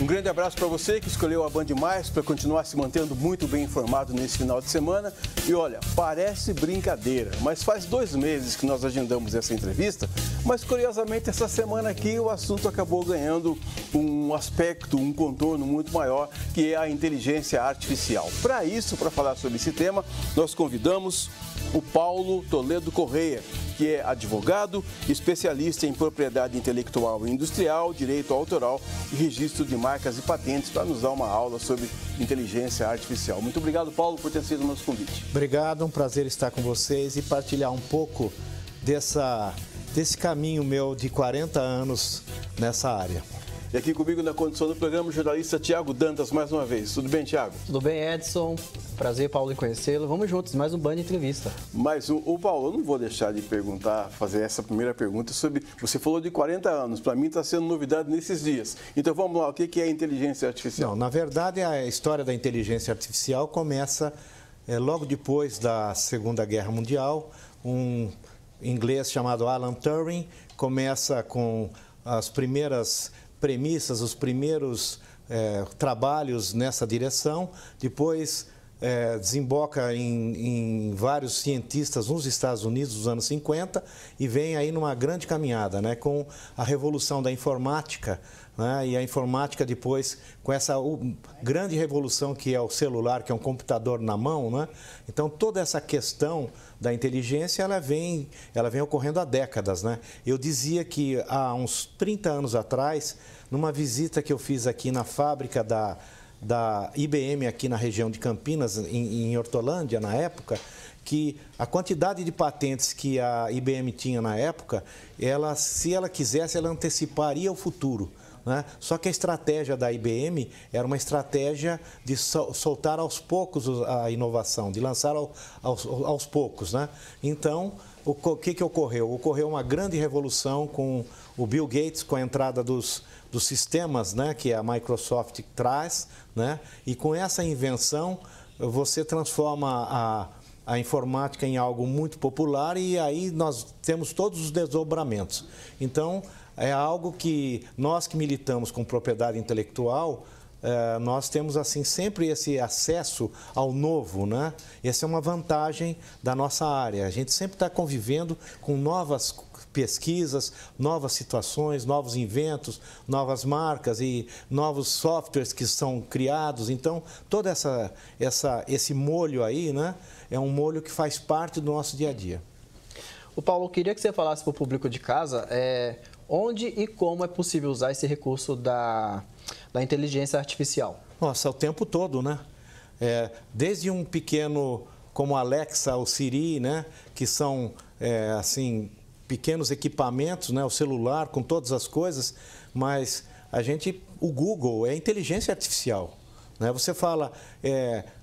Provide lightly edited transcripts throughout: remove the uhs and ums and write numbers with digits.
Um grande abraço para você que escolheu a Band Mais para continuar se mantendo muito bem informado nesse final de semana. E olha, parece brincadeira, mas faz 2 meses que nós agendamos essa entrevista, mas curiosamente essa semana aqui o assunto acabou ganhando um aspecto, um contorno muito maior, que é a inteligência artificial. Para isso, para falar sobre esse tema, nós convidamos o Paulo Toledo Correia, que é advogado, especialista em propriedade intelectual e industrial, direito autoral e registro de marcas e patentes, para nos dar uma aula sobre inteligência artificial. Muito obrigado, Paulo, por ter sido o nosso convite. Obrigado, um prazer estar com vocês e partilhar um pouco desse caminho meu de 40 anos nessa área. E aqui comigo na condução do programa, o jornalista Tiago Dantas, mais uma vez. Tudo bem, Tiago? Tudo bem, Edson. Prazer, Paulo, em conhecê-lo. Vamos juntos, mais um Band Entrevista. Mas, o Paulo, eu não vou deixar de fazer essa primeira pergunta sobre... Você falou de 40 anos, para mim está sendo novidade nesses dias. Então, vamos lá, o que é inteligência artificial? Não, na verdade, a história da inteligência artificial começa logo depois da Segunda Guerra Mundial. Um inglês chamado Alan Turing começa com as primeiras premissas, os primeiros trabalhos nessa direção. Depois desemboca em vários cientistas nos Estados Unidos dos anos 50 e vem aí numa grande caminhada, né, com a revolução da informática, né, e a informática depois com essa grande revolução que é o celular, que é um computador na mão, né? Então toda essa questão da inteligência ela vem ocorrendo há décadas, né? Eu dizia que há uns 30 anos atrás, numa visita que eu fiz aqui na fábrica da IBM aqui na região de Campinas, em Hortolândia, na época, que a quantidade de patentes que a IBM tinha na época, se ela quisesse, ela anteciparia o futuro, né? Só que a estratégia da IBM era uma estratégia de soltar aos poucos a inovação, de lançar aos poucos, né? Então, o que ocorreu? Ocorreu uma grande revolução com o Bill Gates, com a entrada dos sistemas, né, que a Microsoft traz, né, e com essa invenção você transforma a informática em algo muito popular e aí nós temos todos os desdobramentos. Então, é algo que nós que militamos com propriedade intelectual, nós temos assim sempre esse acesso ao novo, né? Essa é uma vantagem da nossa área. A gente sempre está convivendo com novas pesquisas, novas situações, novos inventos, novas marcas e novos softwares que são criados. Então, todo esse molho aí, né, é um molho que faz parte do nosso dia a dia. O Paulo, eu queria que você falasse para o público de casa onde e como é possível usar esse recurso da inteligência artificial. Nossa, o tempo todo, né? Desde um pequeno como a Alexa, o Siri, né, que são assim pequenos equipamentos, né, o celular com todas as coisas, mas o Google é inteligência artificial, né? Você fala,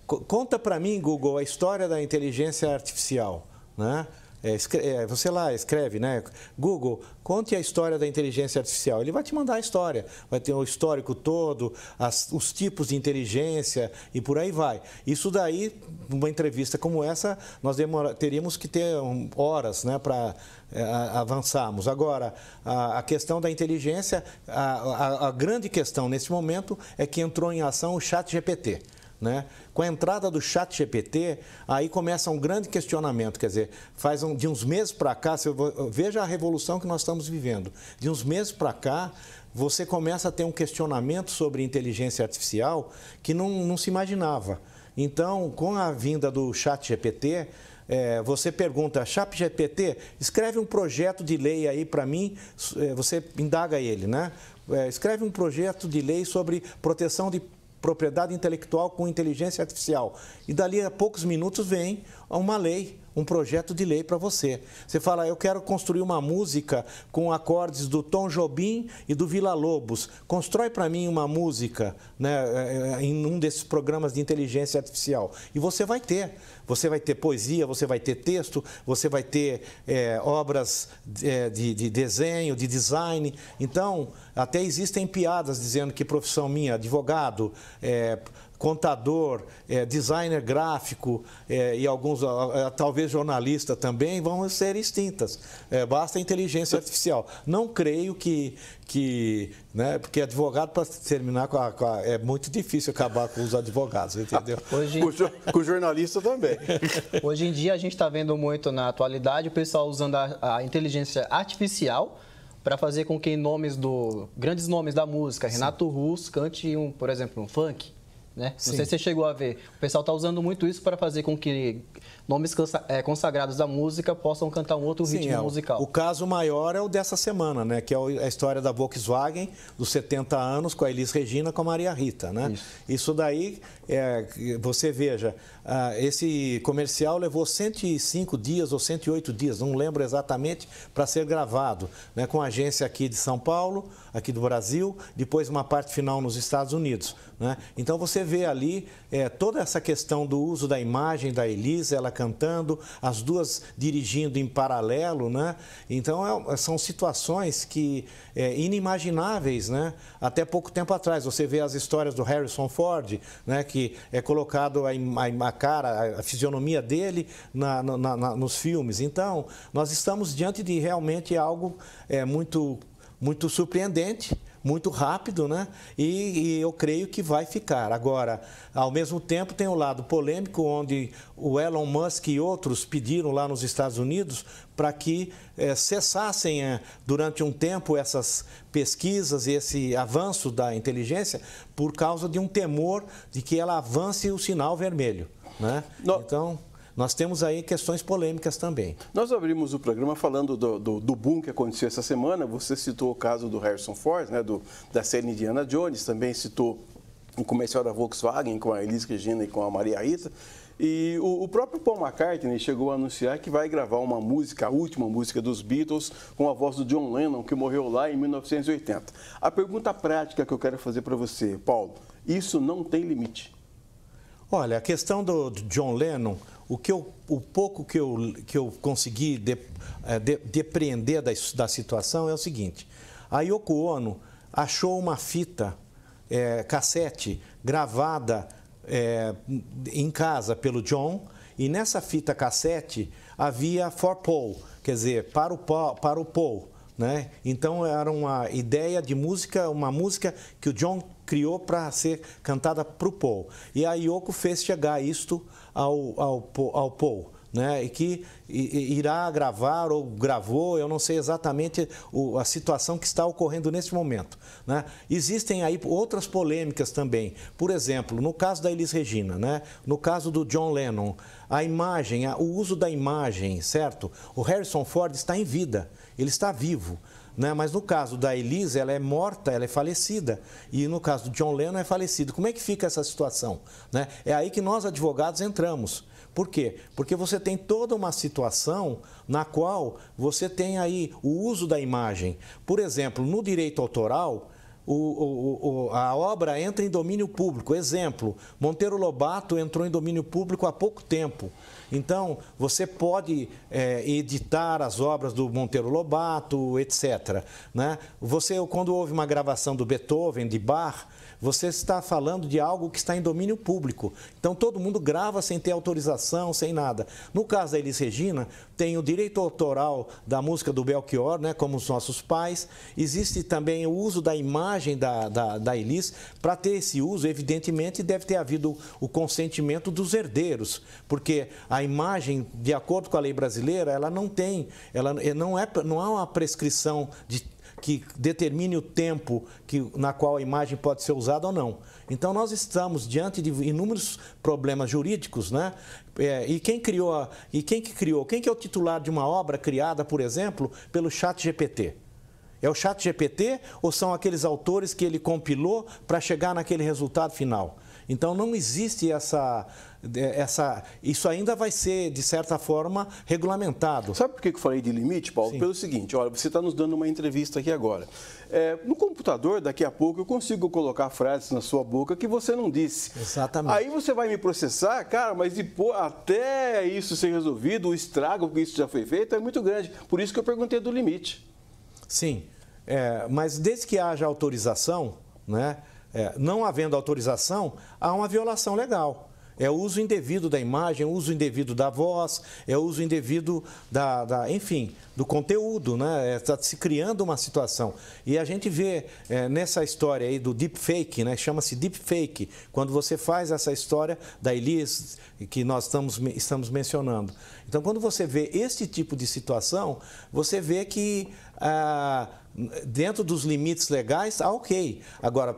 conta para mim, Google, a história da inteligência artificial, né? Você lá escreve, né? Google, conte a história da inteligência artificial. Ele vai te mandar a história, vai ter o histórico todo, os tipos de inteligência e por aí vai. Isso daí, numa entrevista como essa, nós teríamos que ter horas, né, para avançarmos. Agora, a questão da inteligência, a grande questão nesse momento é que entrou em ação o ChatGPT. Né? Com a entrada do ChatGPT, aí começa um grande questionamento, quer dizer, de uns meses para cá, veja a revolução que nós estamos vivendo, de uns meses para cá, você começa a ter um questionamento sobre inteligência artificial que não se imaginava. Então, com a vinda do ChatGPT, você pergunta, ChatGPT, escreve um projeto de lei aí para mim, você indaga ele, né? Escreve um projeto de lei sobre proteção de propriedade intelectual com inteligência artificial. E dali a poucos minutos vem uma lei, um projeto de lei para você. Você fala, eu quero construir uma música com acordes do Tom Jobim e do Villa-Lobos. Constrói para mim uma música, né, em um desses programas de inteligência artificial. E você vai ter. Você vai ter poesia, você vai ter texto, você vai ter obras de desenho, de design. Então, até existem piadas dizendo que profissão minha, advogado, contador, designer gráfico e alguns, talvez jornalista também, vão ser extintas. Basta a inteligência artificial. Não creio né, porque advogado, para terminar é muito difícil acabar com os advogados, entendeu? Com o jornalista também. Hoje em dia a gente está vendo muito na atualidade o pessoal usando a inteligência artificial para fazer com que grandes nomes da música, Renato Russo, cante, por exemplo, um funk. Né? Não sei se você chegou a ver. O pessoal está usando muito isso para fazer com que nomes consagrados da música possam cantar um outro ritmo musical. O caso maior é o dessa semana, né? Que é a história da Volkswagen, dos 70 anos, com a Elis Regina, com a Maria Rita. Né? Isso daí, você veja, esse comercial levou 105 dias ou 108 dias, não lembro exatamente, para ser gravado, né? Com a agência aqui de São Paulo, aqui do Brasil, depois uma parte final nos Estados Unidos. Né? Então você vê ali toda essa questão do uso da imagem da Elis, ela cantando, as duas dirigindo em paralelo, né? Então são situações que inimagináveis, né? Até pouco tempo atrás. Você vê as histórias do Harrison Ford, né? Que é colocado a cara, a fisionomia dele nos filmes. Então nós estamos diante de realmente algo muito surpreendente, muito rápido, né? E eu creio que vai ficar. Agora, ao mesmo tempo, tem o lado polêmico, onde o Elon Musk e outros pediram lá nos Estados Unidos para que cessassem durante um tempo essas pesquisas e esse avanço da inteligência por causa de um temor de que ela avance o sinal vermelho, né? Então, nós temos aí questões polêmicas também. Nós abrimos o programa falando do boom que aconteceu essa semana. Você citou o caso do Harrison Ford, né, da série Indiana Jones, também citou o comercial da Volkswagen com a Elis Regina e com a Maria Rita. E o próprio Paul McCartney chegou a anunciar que vai gravar uma música, a última música dos Beatles, com a voz do John Lennon, que morreu lá em 1980. A pergunta prática que eu quero fazer para você, Paulo, isso não tem limite? Olha, a questão do John Lennon, o pouco que eu consegui depreender da situação é o seguinte: a Yoko Ono achou uma fita cassete gravada em casa pelo John, e nessa fita cassete havia for Paul, quer dizer, para o Paul. Né? Então era uma ideia de música, uma música que o John criou para ser cantada para o Paul. E a Yoko fez chegar isto ao Paul, né? E que irá gravar ou gravou, eu não sei exatamente a situação que está ocorrendo nesse momento, né? Existem aí outras polêmicas também. Por exemplo, no caso da Elis Regina, né? No caso do John Lennon, a imagem, o uso da imagem, certo? O Harrison Ford está em vida, ele está vivo. Né? Mas no caso da Elis, ela é morta, ela é falecida. E no caso do John Lennon é falecido. Como é que fica essa situação? Né? É aí que nós, advogados, entramos. Por quê? Porque você tem toda uma situação na qual você tem aí o uso da imagem. Por exemplo, no direito autoral, a obra entra em domínio público. Exemplo, Monteiro Lobato entrou em domínio público há pouco tempo. Então, você pode editar as obras do Monteiro Lobato, etc. Né? Quando houve uma gravação do Beethoven, de Bach, você está falando de algo que está em domínio público. Então, todo mundo grava sem ter autorização, sem nada. No caso da Elis Regina, tem o direito autoral da música do Belchior, né, como os nossos pais. Existe também o uso da imagem da Elis. Para ter esse uso, evidentemente, deve ter havido o consentimento dos herdeiros, porque a imagem, de acordo com a lei brasileira, ela não tem, não há uma prescrição que determine o tempo na qual a imagem pode ser usada ou não. Então, nós estamos diante de inúmeros problemas jurídicos, né? Quem que criou? Quem que é o titular de uma obra criada, por exemplo, pelo ChatGPT? É o ChatGPT ou são aqueles autores que ele compilou para chegar naquele resultado final? Então, não existe isso ainda vai ser, de certa forma, regulamentado. Sabe por que eu falei de limite, Paulo? Sim. Pelo seguinte, olha, você está nos dando uma entrevista aqui agora. No computador, daqui a pouco, eu consigo colocar frases na sua boca que você não disse. Exatamente. Aí você vai me processar, cara, mas até isso ser resolvido, o estrago que isso já foi feito é muito grande. Por isso que eu perguntei do limite. Sim, mas desde que haja autorização, né? não havendo autorização, há uma violação legal. É o uso indevido da imagem, é o uso indevido da voz, é o uso indevido enfim, do conteúdo, né? Está se criando uma situação. E a gente vê nessa história aí do deepfake, né? Chama-se deepfake, quando você faz essa história da Elis, que nós estamos mencionando. Então, quando você vê esse tipo de situação, você vê que dentro dos limites legais, ok. Agora,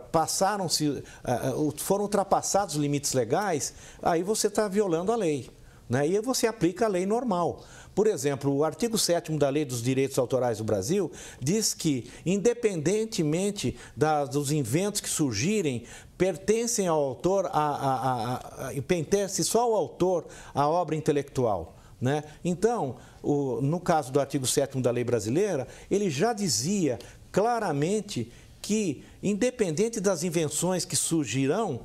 foram ultrapassados os limites legais, aí você está violando a lei, né? E aí você aplica a lei normal. Por exemplo, o artigo 7º da Lei dos Direitos Autorais do Brasil diz que, independentemente dos inventos que surgirem, pertencem ao autor, pertence só ao autor a obra intelectual, né? Então, no caso do artigo 7º da lei brasileira, ele já dizia claramente que, independente das invenções que surgirão,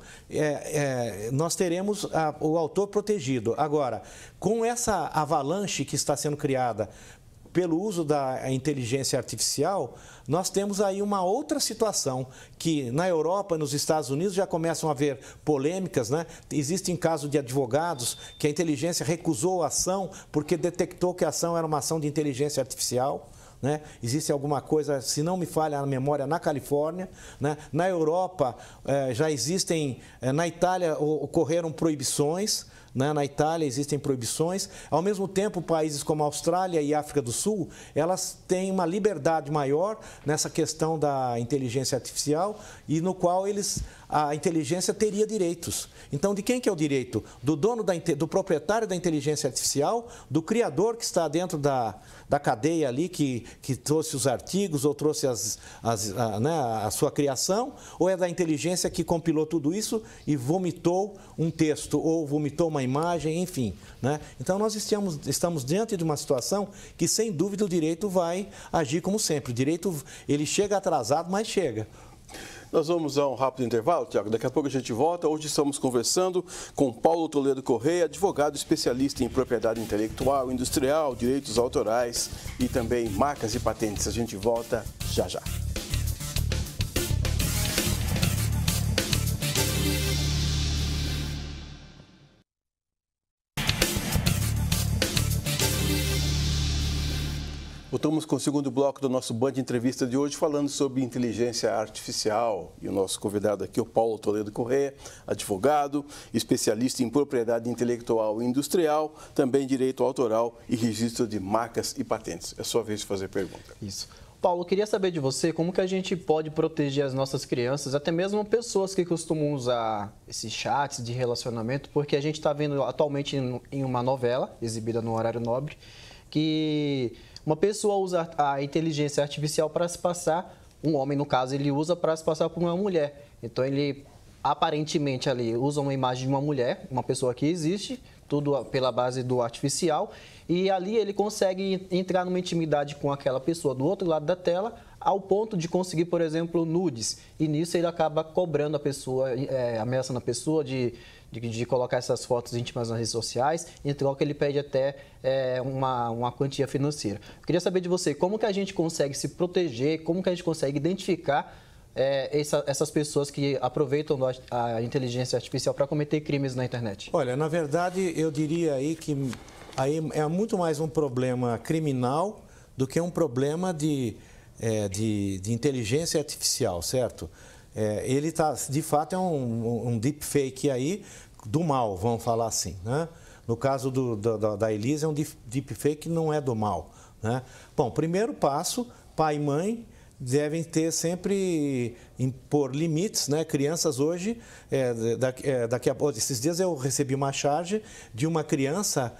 nós teremos o autor protegido. Agora, com essa avalanche que está sendo criada pelo uso da inteligência artificial, nós temos aí uma outra situação, que na Europa e nos Estados Unidos já começam a haver polêmicas, né? Existem casos de advogados que a inteligência recusou a ação porque detectou que a ação era uma ação de inteligência artificial, né? Existe alguma coisa, se não me falha a memória, na Califórnia, né? Na Europa já existem, na Itália ocorreram proibições, né? Na Itália existem proibições. Ao mesmo tempo, países como a Austrália e África do Sul, elas têm uma liberdade maior nessa questão da inteligência artificial e no qual a inteligência teria direitos. Então, de quem que é o direito? Do dono, do proprietário da inteligência artificial, do criador que está dentro da cadeia ali, que trouxe os artigos ou trouxe a sua criação, ou é da inteligência que compilou tudo isso e vomitou um texto ou vomitou uma imagem, enfim, né? Então, nós estamos diante de uma situação que, sem dúvida, o direito vai agir como sempre. O direito, ele chega atrasado, mas chega. Nós vamos a um rápido intervalo, Tiago. Daqui a pouco a gente volta. Hoje estamos conversando com Paulo Toledo Correia, advogado especialista em propriedade intelectual, industrial, direitos autorais e também marcas e patentes. A gente volta já já. Voltamos com o segundo bloco do nosso Band Entrevista de hoje, falando sobre inteligência artificial. E o nosso convidado aqui é o Paulo Toledo Correia, advogado, especialista em propriedade intelectual e industrial, também direito autoral e registro de marcas e patentes. É sua vez de fazer pergunta. Isso. Paulo, eu queria saber de você como que a gente pode proteger as nossas crianças, até mesmo pessoas que costumam usar esses chats de relacionamento, porque a gente está vendo atualmente em uma novela exibida no horário nobre, que uma pessoa usa a inteligência artificial para se passar, um homem no caso, ele usa para se passar por uma mulher. Então ele aparentemente ali usa uma imagem de uma mulher, uma pessoa que existe, tudo pela base do artificial, e ali ele consegue entrar numa intimidade com aquela pessoa do outro lado da tela, ao ponto de conseguir, por exemplo, nudes. E nisso ele acaba cobrando a pessoa, ameaçando a pessoa de colocar essas fotos íntimas nas redes sociais. Em troca, ele pede até uma quantia financeira. Eu queria saber de você, como que a gente consegue se proteger, como que a gente consegue identificar essas pessoas que aproveitam a inteligência artificial para cometer crimes na internet? Olha, na verdade, eu diria aí que aí é muito mais um problema criminal do que um problema de inteligência artificial, certo? Ele de fato, é um deepfake aí do mal, vamos falar assim, né? No caso da Elisa, é um deepfake que não é do mal, né? Bom, primeiro passo, pai e mãe devem ter sempre, impor limites, né? Crianças hoje, daqui a pouco, esses dias eu recebi uma charge de uma criança,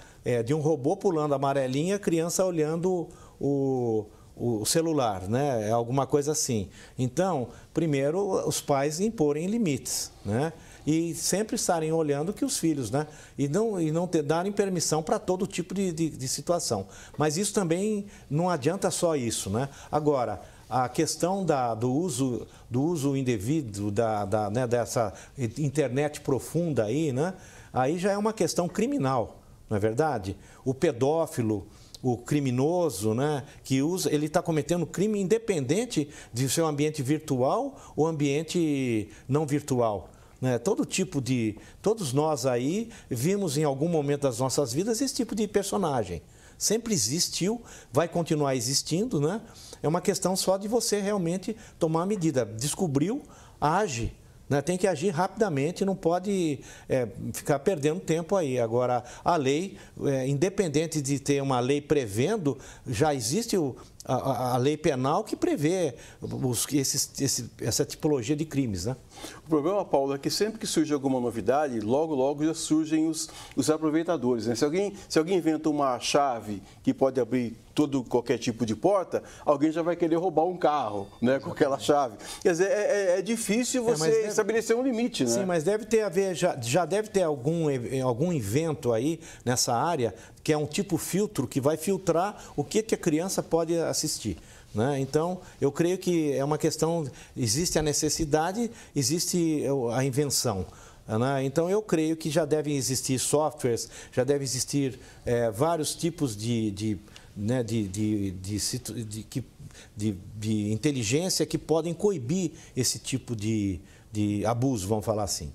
de um robô pulando a amarelinha, a criança olhando o celular, né? Alguma coisa assim. Então, primeiro, os pais imporem limites, né? E sempre estarem olhando que os filhos, né? E não darem permissão para todo tipo de situação. Mas isso também não adianta só isso, né? Agora, a questão do uso indevido né, dessa internet profunda aí, né? Aí já é uma questão criminal, não é verdade? O pedófilo, o criminoso, né, que usa, ele está cometendo crime independente de seu ambiente virtual ou ambiente não virtual. Né? Todos nós aí vimos em algum momento das nossas vidas esse tipo de personagem. Sempre existiu, vai continuar existindo, né? É uma questão só de você realmente tomar a medida. Descobriu, age. Né? Tem que agir rapidamente, não pode ficar perdendo tempo aí. Agora, a lei, independente de ter uma lei prevendo, já existe a lei penal que prevê essa tipologia de crimes, né? O problema, Paulo, é que sempre que surge alguma novidade, logo já surgem os aproveitadores, né? Se alguém inventa uma chave que pode abrir qualquer tipo de porta, alguém já vai querer roubar um carro, né, com aquela chave. Quer dizer, é difícil você estabelecer um limite, né? Sim, mas deve ter já deve ter algum invento aí nessa área que é um tipo filtro que vai filtrar o que a criança pode assistir. Né? Então, eu creio que é uma questão, existe a necessidade, existe a invenção. Né? Então, eu creio que já devem existir softwares, já devem existir vários tipos de inteligência que podem coibir esse tipo de abuso, vamos falar assim.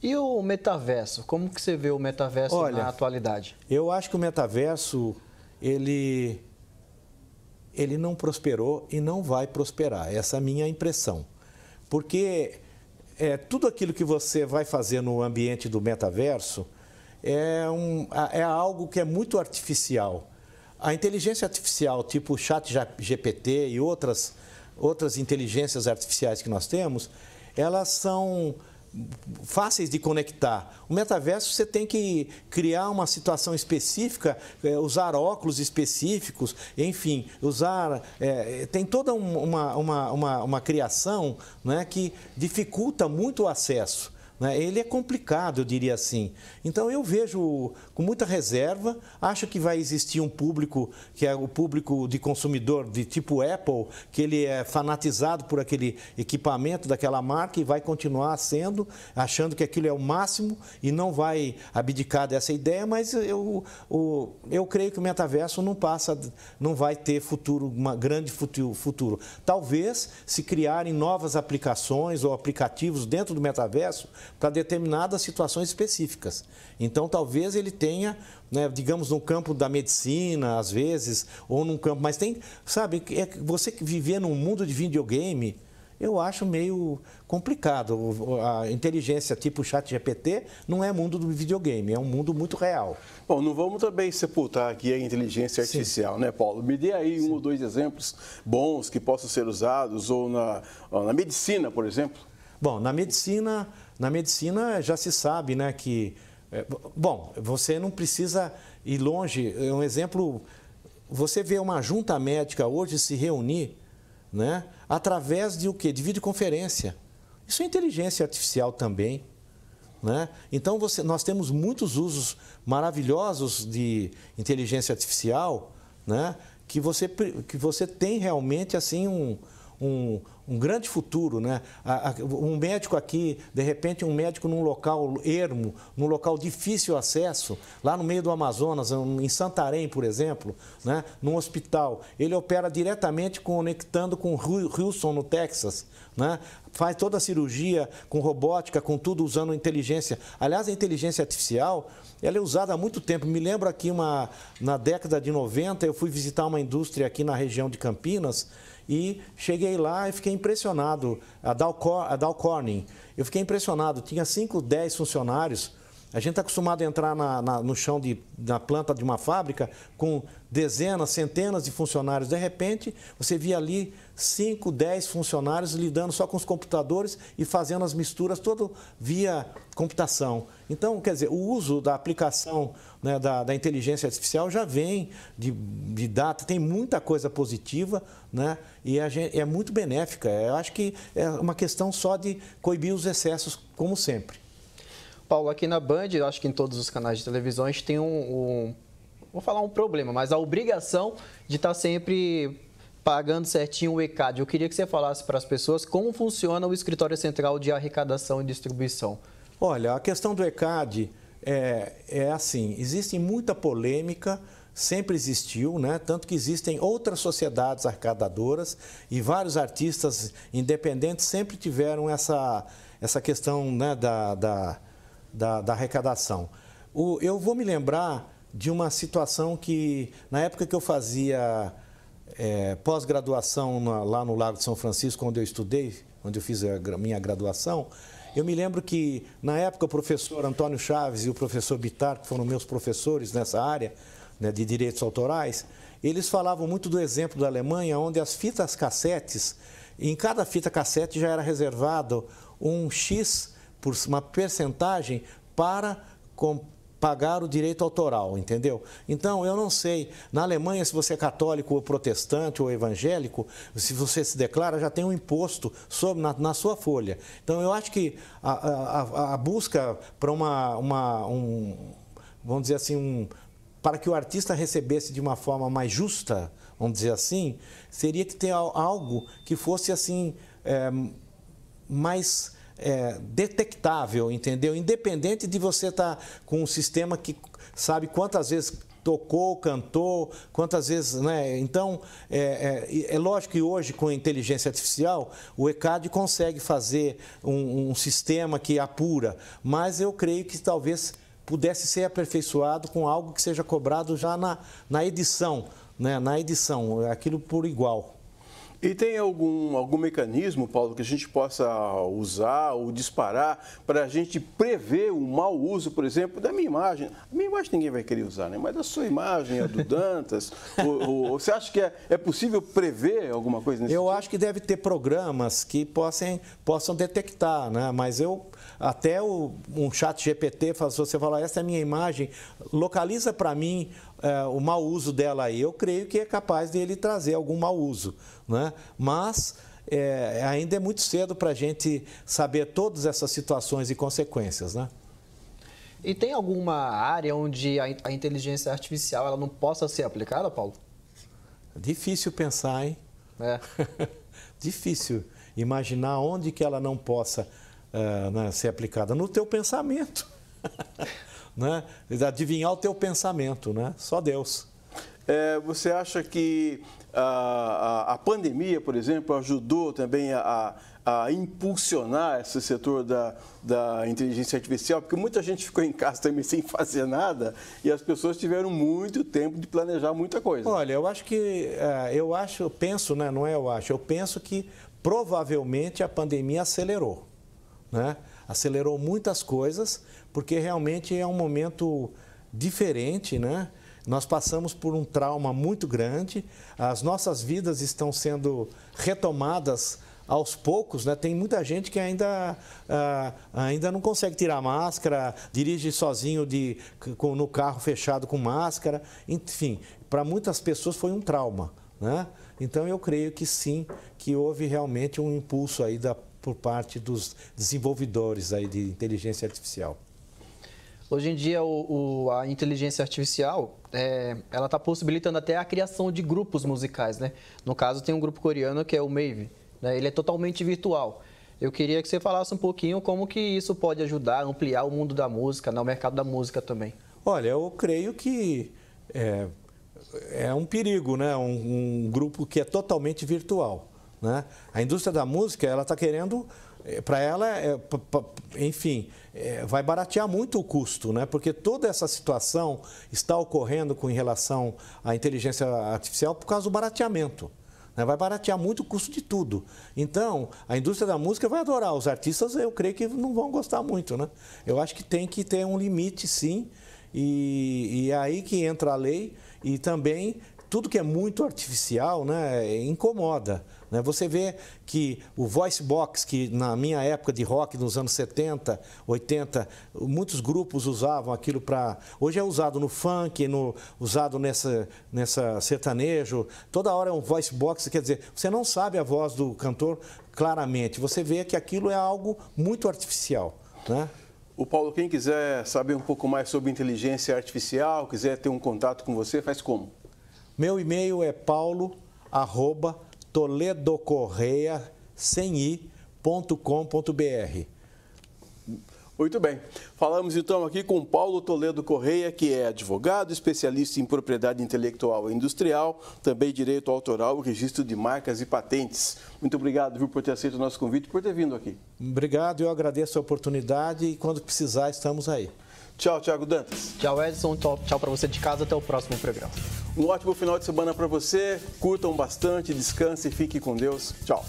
E o metaverso? Como que você vê o metaverso na atualidade? Eu acho que o metaverso, ele não prosperou e não vai prosperar. Essa é a minha impressão. Porque tudo aquilo que você vai fazer no ambiente do metaverso é algo que é muito artificial. A inteligência artificial, tipo o ChatGPT e outras inteligências artificiais que nós temos, elas são fáceis de conectar. O metaverso, você tem que criar uma situação específica, usar óculos específicos, enfim, tem toda uma criação, né, que dificulta muito o acesso. Ele é complicado, eu diria assim. Então, eu vejo com muita reserva, acho que vai existir um público, que é o público de consumidor de tipo Apple, que ele é fanatizado por aquele equipamento daquela marca e vai continuar sendo, achando que aquilo é o máximo e não vai abdicar dessa ideia, mas eu creio que o metaverso não vai ter futuro, um grande futuro. Talvez, se criarem novas aplicações ou aplicativos dentro do metaverso, para determinadas situações específicas. Então, talvez ele tenha, né, digamos, no campo da medicina, às vezes, ou num campo... Mas tem, sabe, você viver num mundo de videogame, eu acho meio complicado. A inteligência tipo ChatGPT não é mundo do videogame, é um mundo muito real. Bom, não vamos também sepultar aqui a inteligência artificial, sim, né, Paulo? Me dê aí sim, um ou dois exemplos bons que possam ser usados, ou na medicina, por exemplo. Bom, na medicina já se sabe, né, que... Bom, você não precisa ir longe. Um exemplo, você vê uma junta médica hoje se reunir, né, através de o quê? De videoconferência. Isso é inteligência artificial também. Né? Então, nós temos muitos usos maravilhosos de inteligência artificial, né, que você tem realmente assim um grande futuro, né? Um médico aqui, de repente um médico num local ermo, num local difícil acesso, lá no meio do Amazonas, em Santarém, por exemplo, né? Num hospital, ele opera diretamente conectando com Houston, no Texas, né? Faz toda a cirurgia com robótica, com tudo usando inteligência. Aliás, a inteligência artificial, ela é usada há muito tempo. Me lembro aqui, na década de 90, eu fui visitar uma indústria aqui na região de Campinas, e cheguei lá e fiquei impressionado, a Dow Corning. Eu fiquei impressionado, tinha 5, 10 funcionários. A gente está acostumado a entrar no chão na planta de uma fábrica com dezenas, centenas de funcionários. De repente, você via ali 5, 10 funcionários lidando só com os computadores e fazendo as misturas todo via computação. Então, quer dizer, o uso da aplicação, né, da inteligência artificial já vem de data, tem muita coisa positiva, né, e é muito benéfica. Eu acho que é uma questão só de coibir os excessos, como sempre. Paulo, aqui na Band, eu acho que em todos os canais de televisão, a gente tem vou falar um problema, mas a obrigação de estar sempre pagando certinho o ECAD. Eu queria que você falasse para as pessoas como funciona o Escritório Central de Arrecadação e Distribuição. Olha, a questão do ECAD é assim, existe muita polêmica sempre existiu, né? Tanto que existem outras sociedades arrecadadoras e vários artistas independentes sempre tiveram essa questão, né, da arrecadação. Eu vou me lembrar de uma situação que, na época que eu fazia pós-graduação lá no Lago de São Francisco, onde eu estudei, onde eu fiz a minha graduação, eu me lembro que, na época, o professor Antônio Chaves e o professor Bittar, que foram meus professores nessa área, né, de direitos autorais, eles falavam muito do exemplo da Alemanha, onde as fitas cassetes, em cada fita cassete já era reservado um X, por uma percentagem, para pagar o direito autoral, entendeu? Então, eu não sei, na Alemanha, se você é católico ou protestante ou evangélico, se você se declara, já tem um imposto na sua folha. Então, eu acho que a busca para vamos dizer assim, para que o artista recebesse de uma forma mais justa, vamos dizer assim, seria que ter algo que fosse assim, mais detectável, entendeu? Independente de você estar com um sistema que sabe quantas vezes tocou, cantou, quantas vezes, né? Então, é lógico que hoje, com a inteligência artificial, o ECAD consegue fazer um sistema que apura, mas eu creio que talvez pudesse ser aperfeiçoado com algo que seja cobrado já na edição, né? Na edição, aquilo por igual. E tem algum mecanismo, Paulo, que a gente possa usar ou disparar para a gente prever o mau uso, por exemplo, da minha imagem? A minha imagem ninguém vai querer usar, né? Mas da sua imagem, a do Dantas, você acha que é possível prever alguma coisa nesse sentido? Acho que deve ter programas que possam detectar, né? Mas até um chat GPT, você fala, essa é a minha imagem, localiza para mim o mau uso dela aí. Eu creio que é capaz de ele trazer algum mau uso, né? Mas ainda é muito cedo para a gente saber todas essas situações e consequências, né? E tem alguma área onde a inteligência artificial ela não possa ser aplicada, Paulo? Difícil pensar, hein? Difícil imaginar onde que ela não possa né, ser aplicada. No teu pensamento. Né? Adivinhar o teu pensamento, né? Só Deus. Você acha que a pandemia, por exemplo, ajudou também a impulsionar esse setor da inteligência artificial? Porque muita gente ficou em casa também sem fazer nada e as pessoas tiveram muito tempo de planejar muita coisa. Olha, eu acho que, eu penso, né? Não é eu penso que provavelmente a pandemia acelerou, né? Acelerou muitas coisas, porque realmente é um momento diferente, né? Nós passamos por um trauma muito grande, as nossas vidas estão sendo retomadas aos poucos, né? Tem muita gente que ainda não consegue tirar máscara, dirige sozinho no carro fechado com máscara, enfim, para muitas pessoas foi um trauma, né? Então eu creio que sim, que houve realmente um impulso aí por parte dos desenvolvedores aí de inteligência artificial. Hoje em dia, a inteligência artificial, ela está possibilitando até a criação de grupos musicais, né? No caso, tem um grupo coreano que é o Mave, né? Ele é totalmente virtual. Eu queria que você falasse um pouquinho como que isso pode ajudar a ampliar o mundo da música, no mercado da música também. Olha, eu creio que é um perigo, né? Um grupo que é totalmente virtual, né? A indústria da música, ela está querendo, para ela, enfim, vai baratear muito o custo, né? Porque toda essa situação está ocorrendo em relação à inteligência artificial por causa do barateamento, né? Vai baratear muito o custo de tudo. Então, a indústria da música vai adorar. Os artistas, eu creio que não vão gostar muito, né? Eu acho que tem que ter um limite, sim, e é aí que entra a lei e também tudo que é muito artificial, né, incomoda, né? Você vê que o voice box, que na minha época de rock, nos anos 70, 80, muitos grupos usavam aquilo para... Hoje é usado no funk, usado nessa sertanejo, toda hora é um voice box, quer dizer, você não sabe a voz do cantor claramente, você vê que aquilo é algo muito artificial, né? O Paulo, quem quiser saber um pouco mais sobre inteligência artificial, quiser ter um contato com você, faz como? Meu e-mail é paulo@toledocorreia.com.br. Muito bem. Falamos então aqui com Paulo Toledo Correia, que é advogado, especialista em propriedade intelectual e industrial, também direito autoral e registro de marcas e patentes. Muito obrigado, viu, por ter aceito o nosso convite e por ter vindo aqui. Obrigado, eu agradeço a oportunidade e quando precisar estamos aí. Tchau, Thiago Dantas. Tchau, Edson. Tchau para você de casa. Até o próximo programa. Um ótimo final de semana para você. Curtam bastante, descansem e fiquem com Deus. Tchau.